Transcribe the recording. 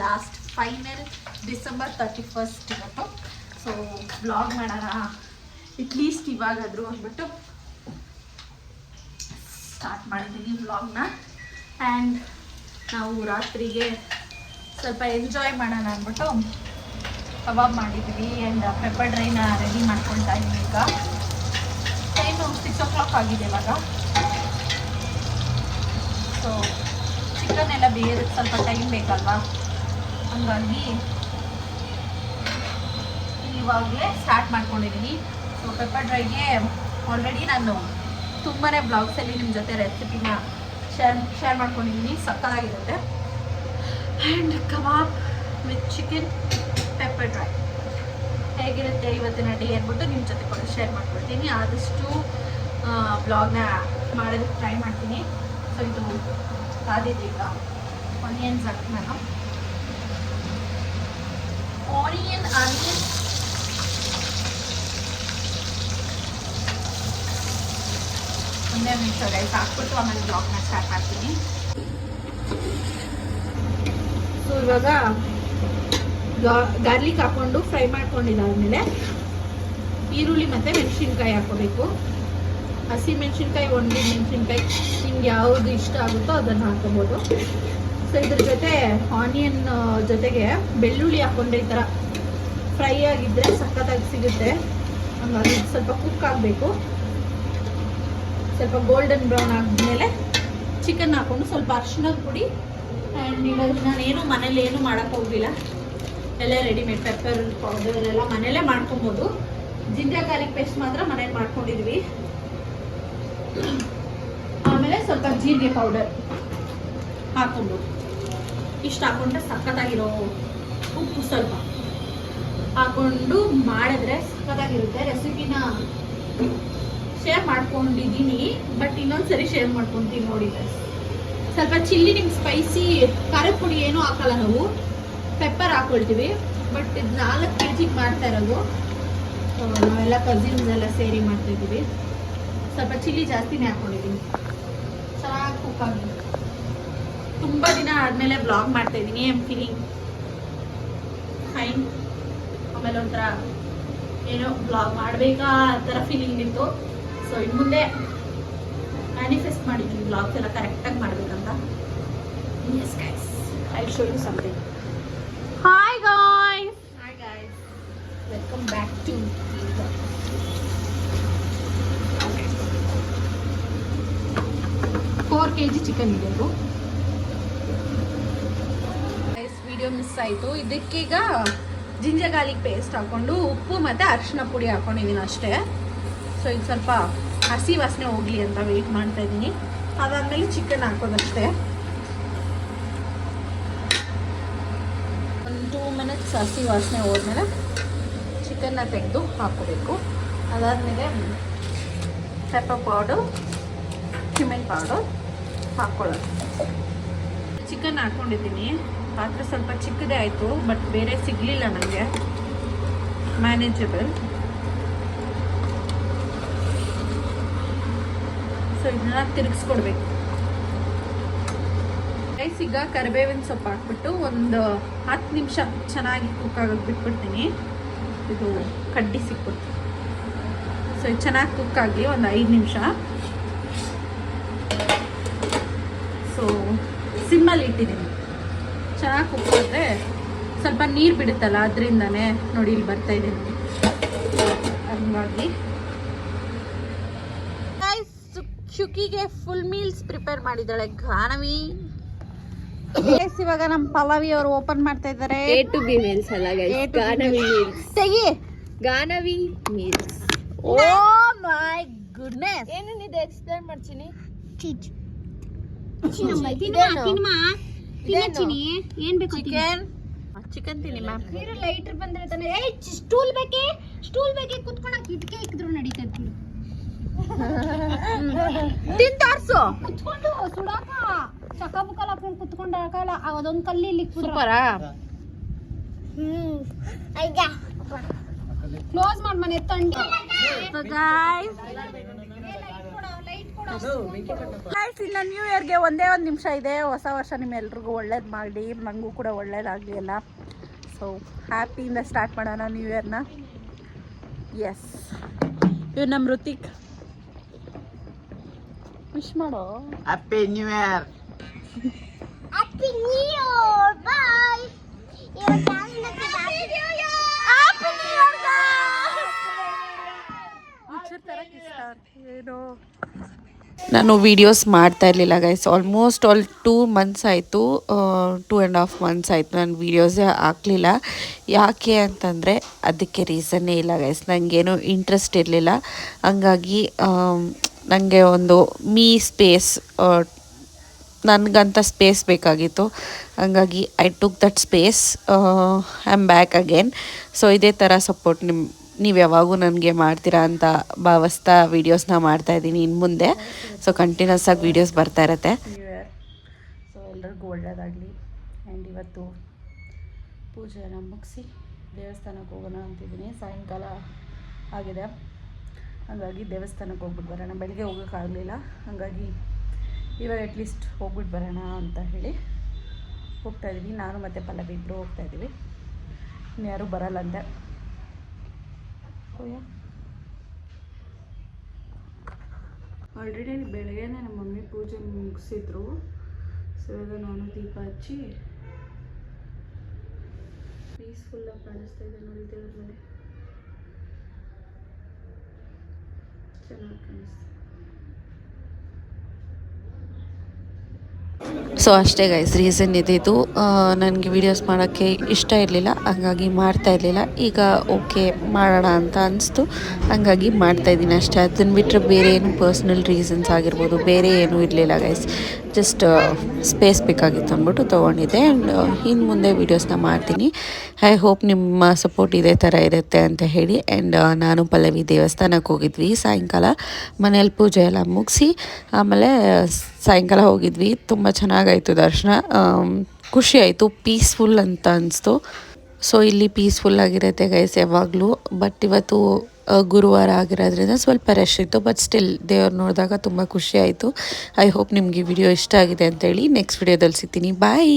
Last final December 31st ಇವತ್ತು. So blog ಮಾಡೋಣ at least ಇವಾಗಾದರೂ ಅಂದ್ಬಿಟ್ಟು ಸ್ಟಾರ್ಟ್ ಮಾಡಿದ್ದೀನಿ ವ್ಲಾಗ್ನ. ಆ್ಯಂಡ್ ನಾವು ರಾತ್ರಿಗೆ ಸ್ವಲ್ಪ ಎಂಜಾಯ್ ಮಾಡೋಣ ಅಂದ್ಬಿಟ್ಟು ಕಬಾಬ್ ಮಾಡಿದ್ದೀವಿ. ಆ್ಯಂಡ್ ಪೆಪ್ಪರ್ ಡ್ರೈನ ರೆಡಿ ಮಾಡ್ಕೊಳ್ತಾ ಇದ್ದೀವಿ. ಈಗ ಟೈಮು 6 o'clock ಆಗಿದೆ ಇವಾಗ. ಸೊ ಚಿಕನ್ ಎಲ್ಲ ಬೇಯೋದಕ್ಕೆ ಸ್ವಲ್ಪ ಟೈಮ್ ಬೇಕಲ್ವಾ, ಹಂಗಾಗಿ ಇವಾಗಲೇ ಸ್ಟಾರ್ಟ್ ಮಾಡ್ಕೊಂಡಿದ್ದೀನಿ. ಸೊ ಪೆಪ್ಪರ್ ಡ್ರೈಗೆ ಆಲ್ರೆಡಿ ನಾನು ತುಂಬಾ ಬ್ಲಾಗ್ಸಲ್ಲಿ ನಿಮ್ಮ ಜೊತೆ ರೆಸಿಪಿನ ಶೇರ್ ಮಾಡ್ಕೊಂಡಿದ್ದೀನಿ, ಸಕ್ಕತ್ತಾಗಿರುತ್ತೆ. And kebab with chicken pepper dry ಹೇಗಿರುತ್ತೆ ಇವತ್ತಿನ ಡೇ ಅಂದ್ಬಿಟ್ಟು ನಿಮ್ಮ ಜೊತೆ ಕೂಡ ಶೇರ್ ಮಾಡ್ಕೊಳ್ತೀನಿ. ಆದಷ್ಟು ಬ್ಲಾಗ್ನ ಮಾಡೋದಕ್ಕೆ ಟ್ರೈ ಮಾಡ್ತೀನಿ. ಸೊ ಇದು ಕಾದಿದೆ. ಈಗ ಆನಿಯನ್ಸ್ ಹಾಕ್ತೀನಿ ನಾನು. ಆನಿಯನ್ ಒಂದೇ ನಿಮಿಷ ಗೈಸ್ ಹಾಕ್ಬಿಟ್ಟು ಆಮೇಲೆ ಬ್ಲಾಗ್ನ ಸ್ಟಾರ್ಟ್ ಮಾಡ್ತೀನಿ. ಸೊ ಇವಾಗ ಗಾರ್ಲಿಕ್ ಹಾಕ್ಕೊಂಡು ಫ್ರೈ ಮಾಡ್ಕೊಂಡಿದ್ದಾದ್ಮೇಲೆ ಈರುಳ್ಳಿ ಮತ್ತು ಮೆಣಸಿನ್ಕಾಯಿ ಹಾಕೋಬೇಕು. ಹಸಿ ಮೆಣಸಿನ್ಕಾಯಿ, ಒಣಗಿದ ಮೆಣಸಿನ್ಕಾಯಿ, ನಿಮ್ಗೆ ಯಾವುದು ಇಷ್ಟ ಆಗುತ್ತೋ ಅದನ್ನು ಹಾಕೋಬೋದು. ಸೊ ಇದ್ರ ಜೊತೆ ಆನಿಯನ್ ಜೊತೆಗೆ ಬೆಳ್ಳುಳ್ಳಿ ಹಾಕ್ಕೊಂಡ್ರೆ ಈ ಥರ ಫ್ರೈ ಆಗಿದ್ದರೆ ಸಖತ್ತಾಗಿ ಸಿಗುತ್ತೆ. ಹಂಗಾಗಿ ಸ್ವಲ್ಪ ಕುಕ್ ಆಗಬೇಕು. ಸ್ವಲ್ಪ ಗೋಲ್ಡನ್ ಬ್ರೌನ್ ಆದಮೇಲೆ ಚಿಕನ್ ಹಾಕ್ಕೊಂಡು ಸ್ವಲ್ಪ ಅರಿಶಿಣದ ಪುಡಿ. ಆ್ಯಂಡ್ ಇವಾಗ ನಾನೇನು ಮನೇಲಿ ಏನು ಮಾಡೋಕ್ಕೆ ಹೋಗಿಲ್ಲ, ಎಲ್ಲ ರೆಡಿಮೇಡ್ ಪೆಪ್ಪರ್ ಪೌಡರ್ ಎಲ್ಲ ಮನೇಲೇ ಮಾಡ್ಕೊಬೋದು. ಜಿಂಜರ್ ಗಾರ್ಲಿಕ್ ಪೇಸ್ಟ್ ಮಾತ್ರ ಮನೇಲಿ ಮಾಡ್ಕೊಂಡಿದ್ವಿ. ಆಮೇಲೆ ಸ್ವಲ್ಪ ಜೀರಿಗೆ ಪೌಡರ್ ಹಾಕ್ಕೊಂಡು ಇಷ್ಟು ಹಾಕ್ಕೊಂಡ್ರೆ ಸಖತ್ತಾಗಿರೋ ಉಪ್ಪು ಸ್ವಲ್ಪ ಹಾಕ್ಕೊಂಡು ಮಾಡಿದ್ರೆ ಸಖತ್ತಾಗಿರುತ್ತೆ. ರೆಸಿಪಿನ ಶೇರ್ ಮಾಡ್ಕೊಂಡಿದ್ದೀನಿ, ಬಟ್ ಇನ್ನೊಂದ್ಸರಿ ಶೇರ್ ಮಾಡ್ಕೊತೀನಿ ನೋಡಿ. ಸ್ವಲ್ಪ ಚಿಲ್ಲಿ, ನಿಮ್ಗೆ ಸ್ಪೈಸಿ ಖಾರದ ಪುಡಿ ಏನೂ ಹಾಕಲ್ಲ, ನಾವು ಪೆಪ್ಪರ್ ಹಾಕ್ಕೊಳ್ತೀವಿ. ಬಟ್ ಇದು 4 kg ಮಾಡ್ತಾ ಇರೋದು, ನಾವೆಲ್ಲ ಕಸಿನ್ಸ್ ಎಲ್ಲ ಸೇರಿ ಮಾಡ್ತಾಯಿದ್ದೀವಿ. ಸ್ವಲ್ಪ ಚಿಲ್ಲಿ ಜಾಸ್ತಿನೇ ಹಾಕ್ಕೊಂಡಿದ್ದೀನಿ. ಚೆನ್ನಾಗಿ ಕುಕ್ ಆಗಿ ತುಂಬ ದಿನ ಆದಮೇಲೆ ಬ್ಲಾಗ್ ಮಾಡ್ತಾಯಿದ್ದೀನಿ. I am feeling fine. ಆಮೇಲೆ ಒಂಥರ ಏನೋ ಬ್ಲಾಗ್ ಮಾಡಬೇಕಾ ಆ ಥರ ಫೀಲಿಂಗ್ ಇತ್ತು. ಸೊ ಇನ್ನು ಮುಂದೆ ಮ್ಯಾನಿಫೆಸ್ಟ್ ಮಾಡಿದ್ದೀನಿ ಬ್ಲಾಗ್ಸ್ ಎಲ್ಲ ಕರೆಕ್ಟಾಗಿ ಮಾಡಬೇಕಂತ. Yes guys, I show you something. Hi guys, welcome back to 4 kg chicken ಇದೆ. ಇದು ವಿಡಿಯೋ ಮಿಸ್ ಆಯಿತು. ಇದಕ್ಕೀಗ ಜಿಂಜರ್ ಗಾರ್ಲಿಕ್ ಪೇಸ್ಟ್ ಹಾಕ್ಕೊಂಡು ಉಪ್ಪು ಮತ್ತು ಅರಿಶಿನ ಪುಡಿ ಹಾಕ್ಕೊಂಡಿದ್ದೀನಿ ಅಷ್ಟೇ. ಸೊ ಇದು ಸ್ವಲ್ಪ ಹಸಿ ವಾಸನೆ ಹೋಗಲಿ ಅಂತ ವೆಯ್ಟ್ ಮಾಡ್ತಾ ಇದ್ದೀನಿ. ಅದಾದಮೇಲೆ ಚಿಕನ್ ಹಾಕೋದಷ್ಟೇ. ಒಂದು 2 minutes ಹಸಿ ವಾಸನೆ ಹೋದ್ಮೇಲೆ ಚಿಕನ್ನ ತೆಗೆದು ಹಾಕೋಬೇಕು. ಅದಾದಮೇಲೆ ಪೆಪ್ಪರ್ ಪೌಡರ್, ಕ್ಯುಮಿನ್ ಪೌಡರ್ ಹಾಕ್ಕೊಳ್ಳೋದು. ಚಿಕನ್ ಹಾಕ್ಕೊಂಡಿದ್ದೀನಿ. ಪಾತ್ರೆ ಸ್ವಲ್ಪ ಚಿಕ್ಕದೇ ಆಯಿತು, ಬಟ್ ಬೇರೆ ಸಿಗಲಿಲ್ಲ ನನಗೆ, ಮ್ಯಾನೇಜಬಲ್. ಸೊ ಇದನ್ನ ತಿರುಗಿಸ್ಕೊಡ್ಬೇಕು. ರೈಸ್ ಈಗ ಕರಿಬೇವಿನ ಸೊಪ್ಪು ಹಾಕ್ಬಿಟ್ಟು ಒಂದು 10 ನಿಮಿಷ ಚೆನ್ನಾಗಿ ಕುಕ್ ಆಗೋಕ್ಕೆ ಬಿಟ್ಬಿಡ್ತೀನಿ. ಇದು ಕಡ್ಡಿ ಸಿಕ್ಬಿಡ್ತು. ಸೊ ಇದು ಚೆನ್ನಾಗಿ ಕುಕ್ ಆಗಿ ಒಂದು 5 ನಿಮಿಷ. ಸೊ ಸಿಮ್ಮಲ್ಲಿ ಇಟ್ಟಿದ್ದೀನಿ. ಚೆನ್ನಾಗಿ ಕುಕ್ ಆದರೆ ಸ್ವಲ್ಪ ನೀರು ಬಿಡುತ್ತಲ್ಲ, ಅದರಿಂದನೇ ನೋಡಿ ಇಲ್ಲಿ ಬರ್ತಾ ಇದ್ದೀನಿ. ಹಂಗಾಗಿ ಶುಕಿಗೆ ಫುಲ್ ಮೀಲ್ಸ್ ಪ್ರಿಪೇರ್ ಮಾಡಿದ್ದಾಳೆ ಗಾನವಿ. ಇವಾಗ ನಮ್ಮ ಪಲ್ಲವಿ ಅವರು ಓಪನ್ ಮಾಡ್ತಾ ಇದ್ದಾರೆ. A to B meals ಅಲ್ಲ ಗೈಸ್, ಗಾನವಿ meals. ತೆಗಿ ಗಾನವಿ meals. Oh my goodness. ಏನೇನಿದೆ ಎಕ್ಸ್ಪ್ಲೇನ್ ಮಾಡ್ತೀನಿ. ಚೀಜ್ ಏನ್ ಬೇಕು? ಚಿಕನ್ ತಿನ್ನಿ ಮ್ಯಾಮ್. ಲೈಟರ್ ಬಂದ್ರೆ ತಾನೆ. ಸ್ಟೂಲ್ ಬೇಕೆ ಕುತ್ಕೊಳಕ್ ಇದಕ್ಕೆ ಇಕ್ಕಿದ್ರು ನಡೀತದೆ. ತಿನ್ ತೋರ್ಸು. ಕುತ್ಕೊಂಡು ಸುಡಾಕ ಚಕ ಬುಕ್ಕಲ್ ಹಾಕೊಂಡು ಕುತ್ಕೊಂಡಾಕಲ್ಲ. ಅದೊಂದು ಕಲ್ಲಿ ಇಲ್ಲಿ ಸೂಪರಾ. ಕ್ಲೋಸ್ ಮಾಡಿ ಮನೆ ತಂಡಿ. So guys, ಗೈಸ್ ಇನ್ನು ನ್ಯೂ ಇಯರ್ಗೆ ಒಂದೇ ಒಂದು ನಿಮಿಷ ಇದೆ. ಹೊಸ ವರ್ಷ ನಿಮ್ಮೆಲ್ರಿಗೂ ಒಳ್ಳೇದು ಮಾಡಲಿ, ನನಗೂ ಕೂಡ ಒಳ್ಳೇದಾಗಲಿ ಎಲ್ಲ. ಸೊ ಹ್ಯಾಪಿಯಿಂದ ಸ್ಟಾರ್ಟ್ ಮಾಡೋಣ ನ್ಯೂ ಇಯರ್ನ. ಎಸ್, ಇವ್ ನಮ್ಮ ಋತಿಕ್ ವಿಶ್ ಮಾಡೋ. Happy new year. Happy new year. By. ನಾನು ವೀಡಿಯೋಸ್ ಮಾಡ್ತಾ ಇರಲಿಲ್ಲ ಗೈಸ್. ಆಲ್ಮೋಸ್ಟ್ 2 ಮಂತ್ಸ್ ಆಯಿತು, 2.5 ಮಂತ್ಸ್ ಆಯಿತು ನಾನು ವೀಡಿಯೋಸೇ ಹಾಕಲಿಲ್ಲ. ಯಾಕೆ ಅಂತಂದರೆ ಅದಕ್ಕೆ ರೀಸನ್ನೇ ಇಲ್ಲ ಗೈಸ್. ನನಗೇನು ಇಂಟ್ರೆಸ್ಟ್ ಇರಲಿಲ್ಲ. ಹಂಗಾಗಿ ನನಗೆ ಒಂದು ಸ್ಪೇಸ್, ನನಗಂತ ಸ್ಪೇಸ್ ಬೇಕಾಗಿತ್ತು. ಹಂಗಾಗಿ I took that space. I am back again. So ಇದೇ ಥರ ಸಪೋರ್ಟ್ ನೀವು ಯಾವಾಗೂ ನನಗೆ ಮಾಡ್ತೀರಾ ಅಂತ ಭಾವಿಸ್ತಾ ವೀಡಿಯೋಸ್ನ ಮಾಡ್ತಾಯಿದ್ದೀನಿ ಇನ್ನು ಮುಂದೆ. ಸೊ ಕಂಟಿನ್ಯೂಸ್ ಆಗಿ ವೀಡಿಯೋಸ್ ಬರ್ತಾ ಇರುತ್ತೆ. ನ್ಯೂ ಇಯರ್, ಸೊ ಎಲ್ಲರಿಗೂ ಒಳ್ಳೆಯದಾಗಲಿ. ಆ್ಯಂಡ್ ಇವತ್ತು ಪೂಜೆನ ಮುಗಿಸಿ ದೇವಸ್ಥಾನಕ್ಕೆ ಹೋಗೋಣ ಅಂತಿದ್ದೀನಿ. ಸಾಯಂಕಾಲ ಆಗಿದೆ, ಹಾಗಾಗಿ ದೇವಸ್ಥಾನಕ್ಕೆ ಹೋಗ್ಬಿಟ್ಟು ಬರೋಣ. ಬೆಳಗ್ಗೆ ಹೋಗೋಕ್ಕಾಗಲಿಲ್ಲ, ಹಾಗಾಗಿ ಇವಾಗ ಅಟ್ಲೀಸ್ಟ್ ಹೋಗ್ಬಿಟ್ಟು ಬರೋಣ ಅಂತ ಹೇಳಿ ಹೋಗ್ತಾಯಿದ್ದೀವಿ. ನಾನು ಮತ್ತು ಪಲ್ಲವಿ ಇಬ್ಬರು ಹೋಗ್ತಾಯಿದ್ದೀವಿ, ಇನ್ಯಾರೂ ಬರಲ್ಲಂತೆ. ಆಲ್ರೆಡಿ ಬೆಳಗ್ಗೆನೇ ನಮ್ಮ ಮಮ್ಮಿ ಪೂಜೆ ಮುಗಿಸಿದ್ರು. ಸೊ ಇವಾಗ ನಾನು ದೀಪ ಹಚ್ಚಿ ಪೀಸ್ಫುಲ್ಲಾಗಿ ಕಾಣಿಸ್ತಾ ಇದೆ ನೋಡಿ ದೇವ್ರ ಮೇಲೆ. ಚೆನ್ನಾಗಿ ಕಾಣಿಸ್ತಾ. ಸೊ ಅಷ್ಟೇ ಗೈಸ್, ರೀಸನ್ ಇದ್ದಿದ್ದು ನನಗೆ ವೀಡಿಯೋಸ್ ಮಾಡೋಕ್ಕೆ ಇಷ್ಟ ಇರಲಿಲ್ಲ, ಹಂಗಾಗಿ ಮಾಡ್ತಾ ಇರಲಿಲ್ಲ. ಈಗ ಓಕೆ ಮಾಡೋಣ ಅಂತ ಅನಿಸ್ತು, ಹಂಗಾಗಿ ಮಾಡ್ತಾಯಿದ್ದೀನಿ ಅಷ್ಟೇ. ಅದನ್ನು ಬಿಟ್ಟರೆ ಬೇರೆ ಏನು ಪರ್ಸ್ನಲ್ ರೀಸನ್ಸ್ ಆಗಿರ್ಬೋದು, ಬೇರೆ ಏನೂ ಇರಲಿಲ್ಲ ಗೈಸ್. ಜಸ್ಟ್ ಸ್ಪೇಸ್ ಬೇಕಾಗಿತ್ತು ಅಂದ್ಬಿಟ್ಟು ತೊಗೊಂಡಿದ್ದೆ. ಆ್ಯಂಡ್ ಇನ್ನು ಮುಂದೆ ವೀಡಿಯೋಸ್ನ ಮಾಡ್ತೀನಿ. ಐ ಹೋಪ್ ನಿಮ್ಮ ಸಪೋರ್ಟ್ ಇದೇ ಥರ ಇರುತ್ತೆ ಅಂತ ಹೇಳಿ. ಆ್ಯಂಡ್ ನಾನು ಪಲ್ಲವಿ ದೇವಸ್ಥಾನಕ್ಕೆ ಹೋಗಿದ್ವಿ ಸಾಯಂಕಾಲ. ಮನೇಲಿ ಪೂಜೆ ಎಲ್ಲ ಮುಗಿಸಿ ಆಮೇಲೆ ಸಾಯಂಕಾಲ ಹೋಗಿದ್ವಿ. ತುಂಬ ಚೆನ್ನಾಗಾಯಿತು ದರ್ಶನ, ಖುಷಿ ಆಯಿತು, ಪೀಸ್ಫುಲ್ ಅಂತ ಅನಿಸ್ತು. ಸೊ ಇಲ್ಲಿ ಪೀಸ್ಫುಲ್ಲಾಗಿರುತ್ತೆ ಗೈಸ್ ಯಾವಾಗಲೂ. ಬಟ್ ಇವತ್ತು ಗುರುವಾರ ಆಗಿರೋದ್ರಿಂದ ಸ್ವಲ್ಪ ರಶ್ ಇತ್ತು. ಬಟ್ ಸ್ಟಿಲ್ ದೇವ್ರು ನೋಡಿದಾಗ ತುಂಬ ಖುಷಿ ಆಯಿತು. ಐ ಹೋಪ್ ನಿಮಗೆ ವಿಡಿಯೋ ಇಷ್ಟ ಆಗಿದೆ ಅಂತೇಳಿ. ನೆಕ್ಸ್ಟ್ ವಿಡಿಯೋದಲ್ಲಿ ಸಿಗ್ತೀನಿ. ಬಾಯ್.